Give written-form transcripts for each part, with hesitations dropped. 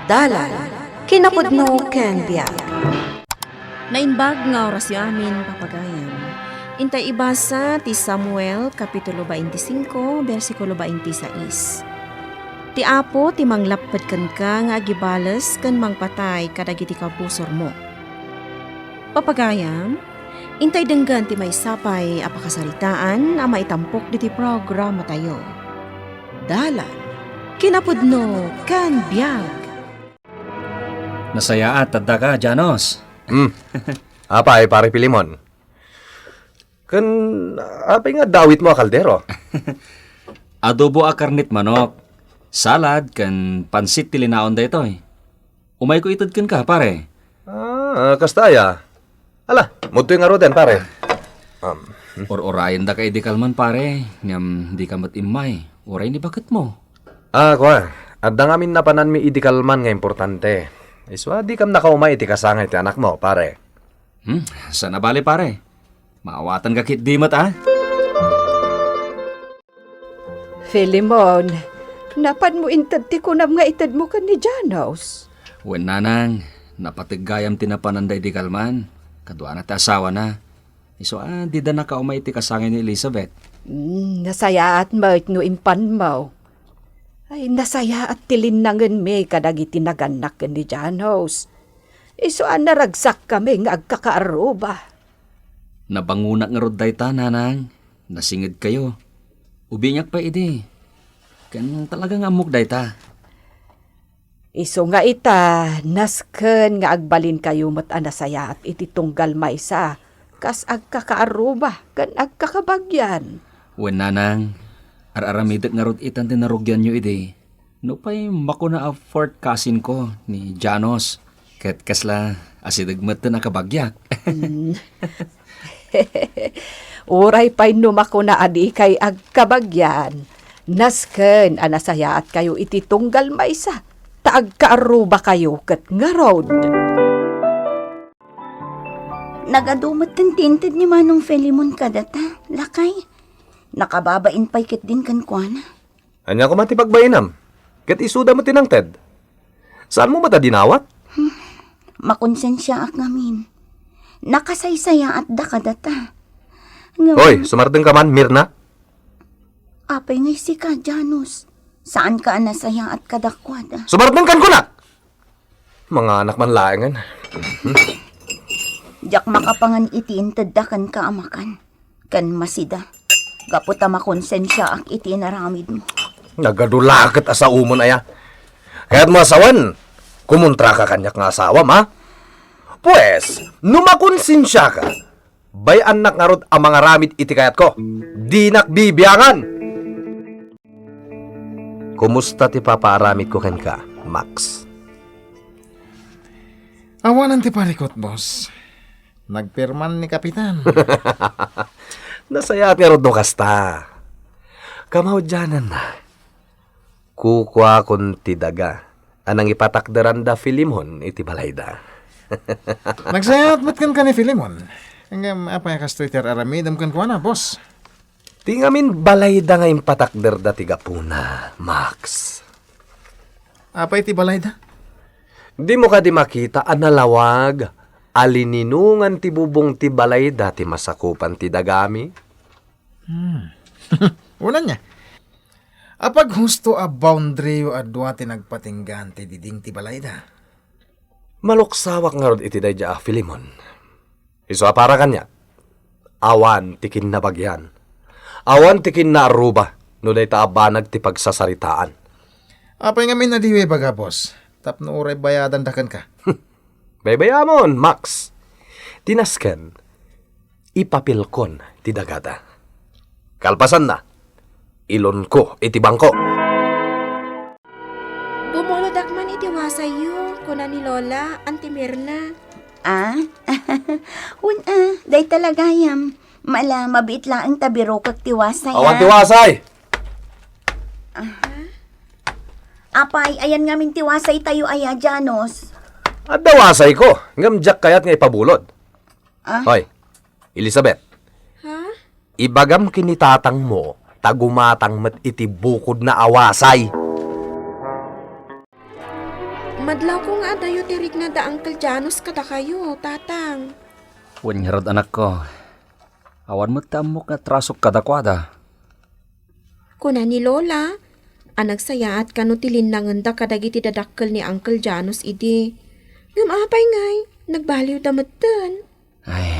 Dalan, kinapudno ken biag. Nainbag nga orasyon amin papagayan. Intay ibasa ti Samuel kapitulo 25 bersikulo 26. Ti apo ti manglapad kan ka nga agibales kan mangpatay kadagiti kabusor mo. Papagayan, intay denggan ti may sapay apakasaritaan a maitampok diti programa tayo. Dalan, kinapudno ken biag. Nasaya at tadda ka, Janos. Apay, pare Pilimon. Kan, apay nga dawit mo a kaldero. Adobo a karnit manok. Salad kan pansit tilinaon da ito eh. Umay ko itad kan ka, pare. Kastaya. Ala, muto yung aroden, pare. Or-orayan da ka idikalman, pare. Ngam di ka matimay. Oray ni bakit mo? Kwa. Adda ngamin napanan mi idikalman nga importante. Iswa, di kam nakaumay iti kasangay ti anak mo, pare. Sana bali, pare. Maawatan ka kit di mat, ah. Filimon, napad mo intad ti kunam nga itad mo kan ni Janos. Wen nanang, napatigayam tinapananday di kalman. Kadwa na ti asawa na. Iso, di da nakaumay ti kasangay ni Elizabeth. Nasaya at maut no impan mo. Ay, nasaya at tilinangan may kadagiti naganak ni Janos. Isuan naragsak kami nga agkakaaruba. Nabanguna nga rod dayta, nanang. Nasingid kayo. Ubinyak pa idi. Kan talagang amok dayta. Iso nga ita, nasken nga agbalin kayo mat anasaya at iti tunggal maysa. Kas agkakaaruba, kan agkakabagyan. Wen nanang, araramidak nga rod itan tinarugyan nyo idi. No pa'y mako na a fourth cousin ko ni Janos. Ket kasla asidagmat na nakabagyak. Uray pa'y numako na adi kay agkabagyan. Nasken anasaya at kayo iti tunggal maysa. Taag kaaruba kayo ket nga road. Nagadumot kan tinted ni Manong Filimon kadata, lakay. Nakababain pa'y kit din kan kuana. Anya ko matipagbainam. Kat isuda mo tinangted. Saan mo mata dinawat? Makonsensya ak ngamin. Nakasaysaya at da kadata. Hoy, sumardeng ka man, Mirna. Apay ngay si ka, Janos. Saan ka anasaya at kadakwada? Sumardeng kan ko na! Mga anak man laengan. Diyak makapangan itiintad da kan kaamakan. Kan masida. Gaputa makonsensya ak itinaramid mo. Nagadulakat asa umon aya. Kaya't masawan, kumontra ka kanyak nga asawa, ma? Pues, numakonsensya ka, bay anak nga rod ang mga ramid iti kayat ko. Di nakbibiyangan. Kumusta ti papaaramid ko ken ka, Max? Awanan ti palikot, boss. Nagpirman ni Kapitan. Nasaya ti rod no kasta. Kamaudyanan na. Kukwa kun ti daga. Anang ipatakdaran da Filimon iti balayda. Nagsayat ba't kan ka ni Filimon? Hanggang apa yung ka-streeter aramidam kan kuha na, boss? Tingamin balayda nga impatakder da ti gapuna, Max. Apa iti balay da? Di mo ka di makita analawag, alininungan ti bubong ti balayda ti masakupan ti dagami. Una niya. Apag husto a boundary o adwa ti nagpatinggan ti diding ti balay da? Maluksawak nga rod iti dayja Filimon. Iso para kanya. Awan ti kinabagyan. Awan ti kinaaruba no day taabanag ti pagsasaritaan. Apay nga minadiwi baga, boss. Tapno uray bayadan dakan ka. Baybayamon, Max. Tinasken, ipapilkon ti dagada. Kalpasan na, ilon ko iti bangko. Bumulod man itiwasay yu, kuna ni Lola, Auntie Mirna. Day talagayam. Mala, mabit lang ang tabiro kag tiwasay. Awan tiwasay! Apay, ayan nga min tiwasay tayo aya, Janos. At dawasay ko, ngamjak kayat nga ipabulod. Hoy, Elizabeth. Ibagam kinitatang mo, tagumatang mat iti bukod na awasay. Madlaw ko nga dayo tirig na da Uncle Janos kada kayo, tatang. Wan nga rod anak ko. Awan mo tamok nga trasok kadakwada. Kuna ni Lola, anagsaya at kano tilinangan da kadagiti dadakkel ni Uncle Janos idi. Ngumapay ngay, nagbaliw damatan. Ay,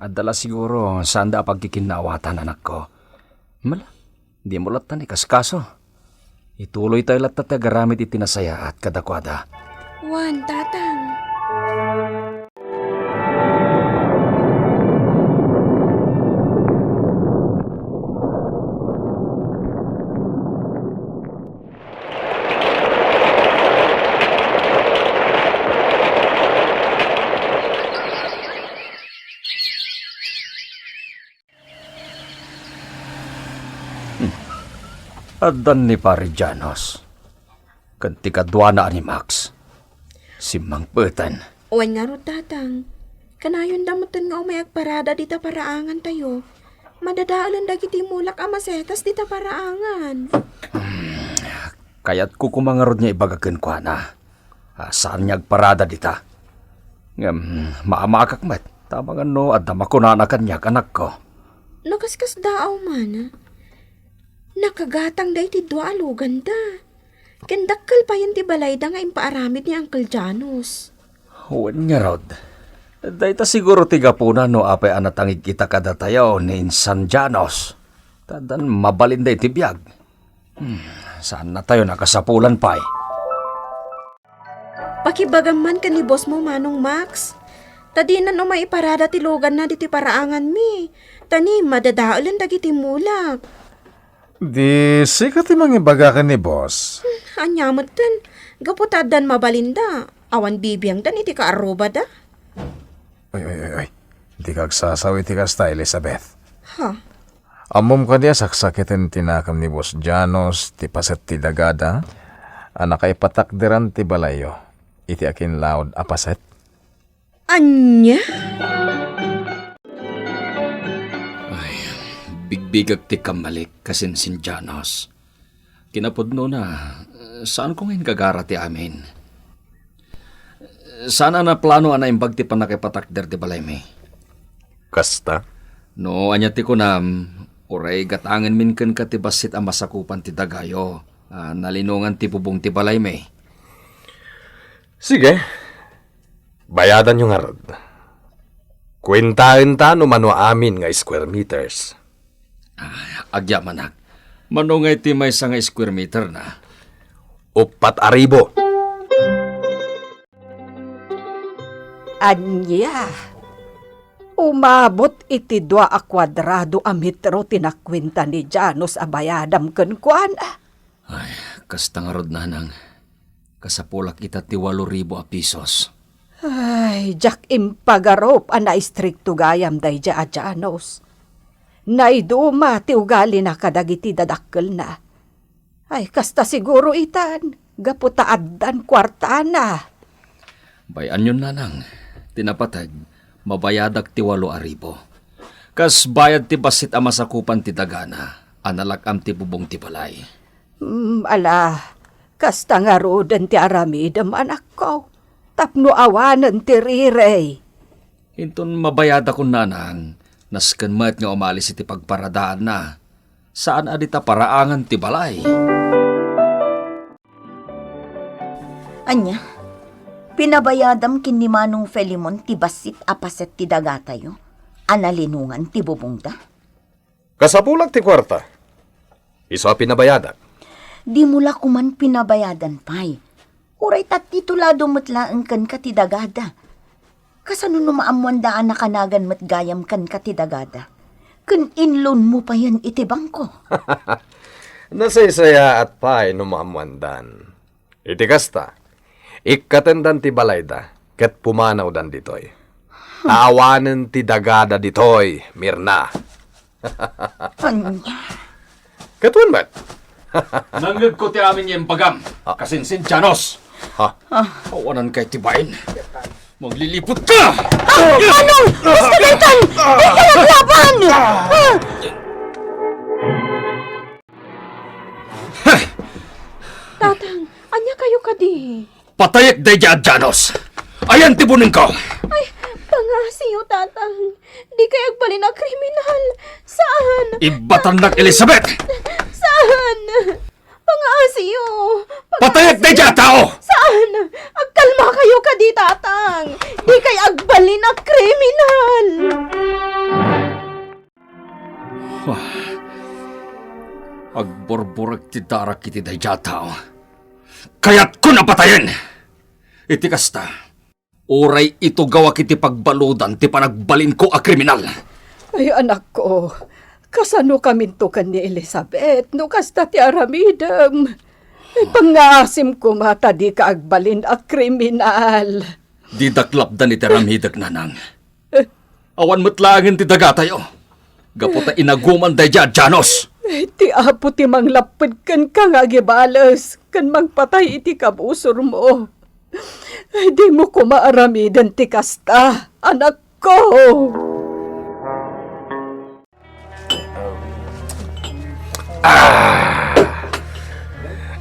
adala siguro saan da pagkikinawatan anak ko. Mala, di mo latan ikaskaso. Ituloy tayo latat na garamit itinasaya at kadakwada. Wan, tatang. Adan ni pare Janos. Kanti kadwana ni Max. Si Mang Petan. Wan nga ro, tatang. Kanayon damatan nga umayag parada dita paraangan tayo. Madadaalan dagiti mulak amasetas dita paraangan. Kaya't kukumangarod niya ibagagan ko na. Saan niya agparada dita? Maamakak mat. Tamang ano at damakunanakan niya anak ko. Nakaskas daaw man. Nakagatang day ti dua alugan da. Kendakkel pa yan ti balay da nga impaaramid ni Uncle Janos. Huwag nga rod. Dahita siguro tigapuna no apay anatangig kita kada tayo ni San Janos. Tadan mabalin day ti biyag. Saan na tayo nakasapulan pa eh? Pakibagaman ka ni boss mo Manong Max. Tadinan o maiparada ti lugan na diti paraangan mi. Tani madadaalan dagiti mulak. Di sikat imang ibaga ka ni boss. Anyamot tan. Gaputadan mabalinda. Awan bibiyang dan iti kaaruba da. Oy. Di kagsasaw iti kasta, Elizabeth. Ha? Amom ka diya saksakitin tinakam ni boss Janos, ti paset ti dagada. Anak ay patakdiran ti balayo. Iti akin loud apaset. Anya? Bigbigag ti kamalik kasin sin Janos. Kinapudno na, saan ko ngayon gagara ti amin? Sana na plano ana imbag ti panakipatakder ti balay mi. Kasta? No, anya ti kunam, uray gatangan min ken ka ti basit ang masakupan ti dagayo. Nalinungan ti bubong ti balay mi. Sige. Bayadan yung harad. Kwentahin ta no mano amin nga square meters. Agya manak, manungay ti may nga square meter na. 4,000. Anya, umabot iti 2 a kwadrado a metro tinakwenta ni Janos a bayadam ken kuan. Ay, kastangarod na nang. Kasapulak ita ti 8,000 a pisos. Ay, jak impagarop a naistrikto gayam day a Janos. Naiduma ti ugali na kadagiti dadakkel na. Ay, kasta siguro itan, gaputaaddan kwarta na. Bayan yun nanang. Tinapatag, mabayadag ti 8,000. Kas bayad ti basit a masakupan ti dagana, analakam ti bubong ti balay. Ala, kasta nga roden ti aramidam anak ko. Tapno awanan ti rirey. Hinton mabayad ako nanang, nasken mat nga umalis iti pagparadaan na. Saan adita paraangan ti balay? Anya, pinabayadam kin ni Manong Felimon ti basit apaset ti dagatayo. Analinungan ti bubongda. Kasapulag ti kwarta. Iso pinabayadan. Di mula kuman pinabayadan pay. Uray tat titulado matlaan kan katidagada. Kasano numaamuan daan na kanagan matgayam kan katidagada. Kun inloan mo pa yan iti bangko. Nasaysaya at pay numamuandan. Iti kasta, ikatendan ti balayda, ket pumanaw dan ditoy. Aawanen ti dagada ditoy, Mirna. Anya. Katuan ba't? Nanggag ko ti amin yung pagam, kasinsin Janos. Ha? Awanan kay tibain. Maglilipot ka! Manong! Gusto gaitan! Di ka naglaban! Tatang, anya kayo kadi? Patayek day Janos! Ayan tibunin ko! Ay, pangasiyo, tatang. Di kay agbalin na kriminal. Saan? Ibatanak Elizabeth! Saan? Pangasiyo. Patayek day tao! Saan? Agkalma kayo ka di, tatang. Di kay agbalin na kriminal. Agborborag ti darak kiti day tao. Kaya't ko napatayin! Iti kasta, oray ito gawa kiti pagbaludan ti panagbalin ko a kriminal. Ay, anak ko, kasano kamintukan ni Elizabeth, no kasta ti aramidem. Ay, pangasim ko mata di ka agbalin a kriminal. Di daklap da ni teramhidag nanang. Awan matlangin ti dagatayo. Gaputa inaguman day Janos. Ay, ti apo ti manglapid kan ka nga gibalas, kan magpatay iti kabusor mo. Ay, di mo ko maaramidan ti kasta, anak ko.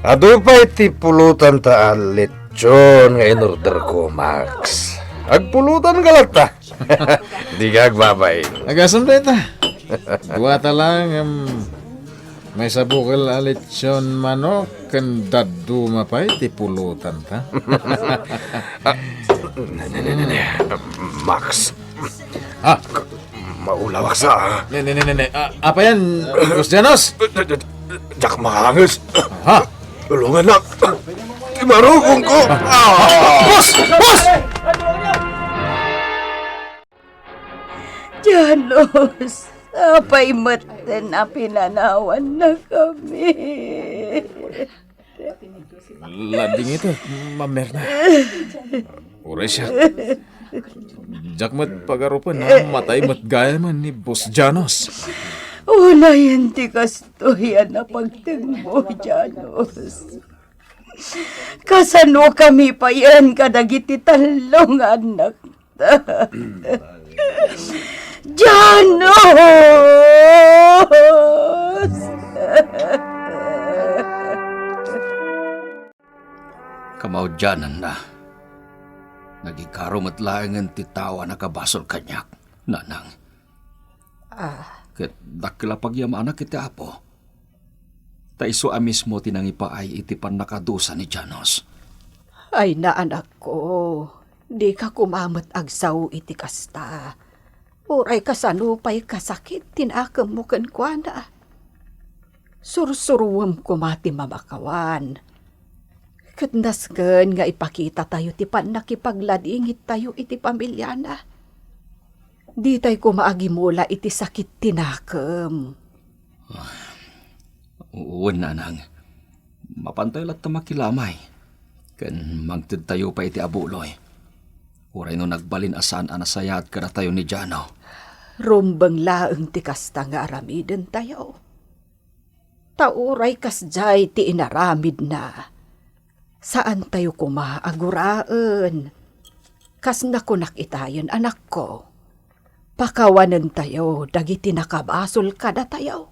Ado pa iti pulutan ta lechon nga in-order ko, Max. Agpulutan galat ta. Di ka agbabay. Agasam tayo ta. Duwata lang, may sabukal alitsyon manok, kan dadu mapay, tipulutan ta. Max, Ah, maulawak sa... ne. Apa yan, Boss Janos? Jak mahangis. Ha? Tulungan na. Kimarugong ko. Boss! Boss! Janos, apay matan na pinanawan na kami. Lading ito, mamerna. Uray siya. Jakmat pagarupan na matay mat gaya man ni Boss Janos. Wala yan ti kastoyan na pagtingmo, Janos. Kasano kami pa yan kadagiti talong anak ta. Janos! Kamaudyanan na. Nagikarom at laangan ti tawa nakabasol kanyak, nanang. Ket dakila pagyamanak iti apo. Taiso mismo tinangipaay iti pan nakadusa ni Janos. Ay na anak ko, di ka kumamat agsaw iti kasta. Uray kasanupay kasakit tinakam mo kan kuana. Sursuruwam kumati mamakawan. Katnasken nga ipakita tayo ti pan nakipagladingit tayo iti pamilyana. Di tayo kumaagimula iti sakit tinakam. Uwan nanang. Mapantay lat makilamay. Ken mangtid tayo pa iti abuloy. Uray no nagbalin asan anasayat kada tayo ni Jano. Rumbang laeng ti kasta nga aramiden tayo. Tauray kasjay ti inaramid na. Saan tayo kumaaguraan? Kas nakunak itayon anak ko. Pakawanan tayo, dagiti nakabasol kada tayo.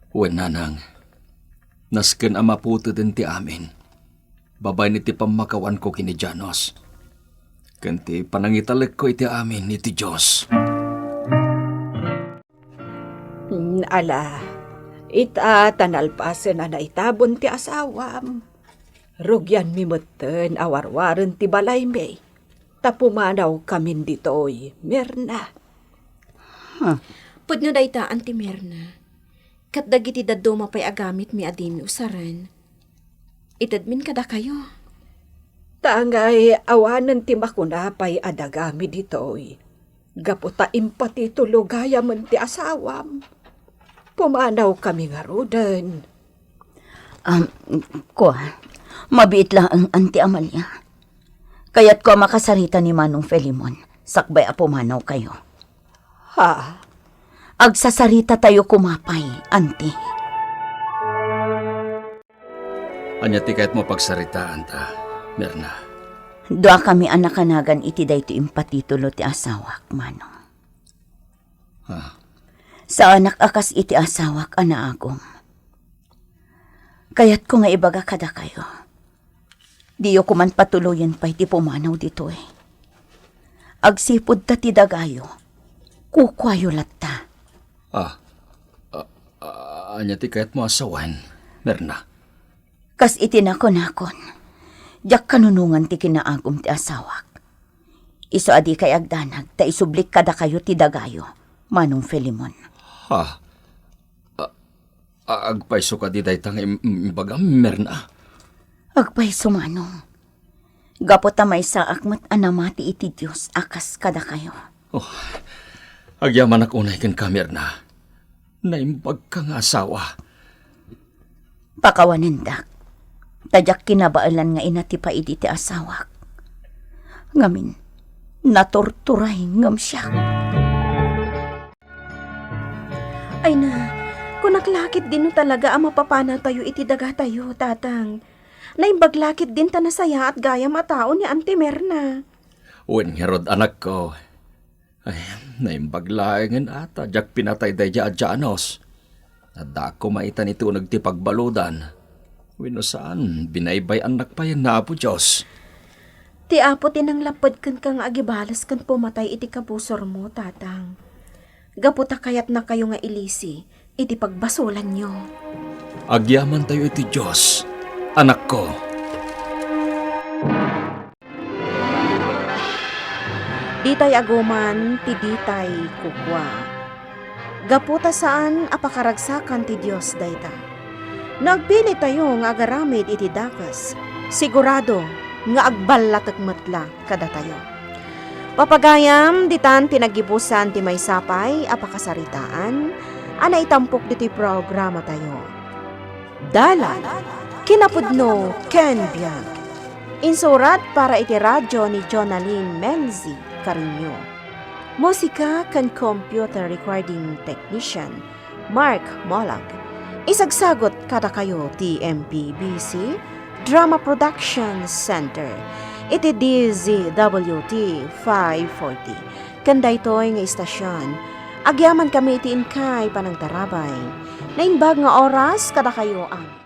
Uwan nanang. Nasken ang maputo din ti amin. Babay ni ti pamakawan ko kini Janos. Kanti panangitalik ko iti amin ni ti Diyos. Ala, ita tanalpasen na naitabon ti asawam. Rugyan mi meten awarwaran ti balay me. Tapumanaw kamin ditoy, Mirna. Pudno dayta, Auntie Mirna. Kat dagiti daddo mapay agamit mi adimi usaran. Itadmin kada kayo. Tangay awanan ti makunapay adagami ditoy. Gaputa impati tulugaya man ti asawam. Pumanaw kami nga rodan. Ko, mabiit lang ang Auntie Amalia. Kaya't ko makasarita ni Manong Felimon, sakbay apumanaw kayo. Ha? Agsasarita tayo kumapay, Auntie. Anya ti kahit mo pagsaritaan ta, Mirna. Dua kami anak-anagan iti dayto impatitulo ti asawak, Manong. Sa anak akas iti asawak, anaagom. Kaya't ko nga ibaga kada kayo. Diyo ko man patuloyan pa iti pumanaw dito eh. Agsipod ta ti dagayo, kukwayo latta. Anya ti kayat mo asawan, Merna. Kas itinakon-akon, jak kanunungan ti kinaagom ti asawak. Iso adi kay agdanag, ta isublik kada kayo ti dagayo, Manong Filimon. Agpaiso ka di daytang imbagam, Merna. Agpay sumanong. Gapot ta may saak mat anamati iti Diyos akas kada kayo. Agyaman ak unay ken ka, Merna. Naimbag ka nga asawa. Pakawanindak, tadyak kinabaalan nga inati pa idi ti asawak. Ngamin, natorturay ngam siya. Ay na, kunaklakit din no talaga ang mapapana tayo iti daga tayo, tatang. Naimbaglakit din ta nasaya at gaya matao ni Auntie Merna. Wen herod anak ko. Ay, naimbaglaengan ata, jak pinatay day Janos. Nada ko maitan ito nagtipagbaludan. Wino saan, binaybay anak pa yan na apo Diyos. Ti apo tinang lapad kan kang agibalas kan pumatay iti kapusor mo, tatang. Gaputa kayat na kayo nga ilisi, iti pagbasulan nyo. Agyaman tayo iti Diyos, anak ko. Ditay aguman, ti ditay kukwa. Gaputa saan apakaragsakan ti Diyos dayta. Nagpili tayo nga agaramid iti dakas. Sigurado nga agballatek metla kada tayo. Papagayam, ditan tinagibusan ti may sapay, apakasaritaan, ana itampok diti programa tayo. Dala, kinapudno, Ken Biag. Insurat para iti radyo ni Jonaline Menzi Carino. Musika kan computer recording technician Mark Molag. Isagsagot kada kayo TMPBC Drama Production Center. Iti DZWT 540. Kanday to'y nga istasyon. Agyaman kami iti inkay panang tarabay. Naimbag nga oras kada kayo ang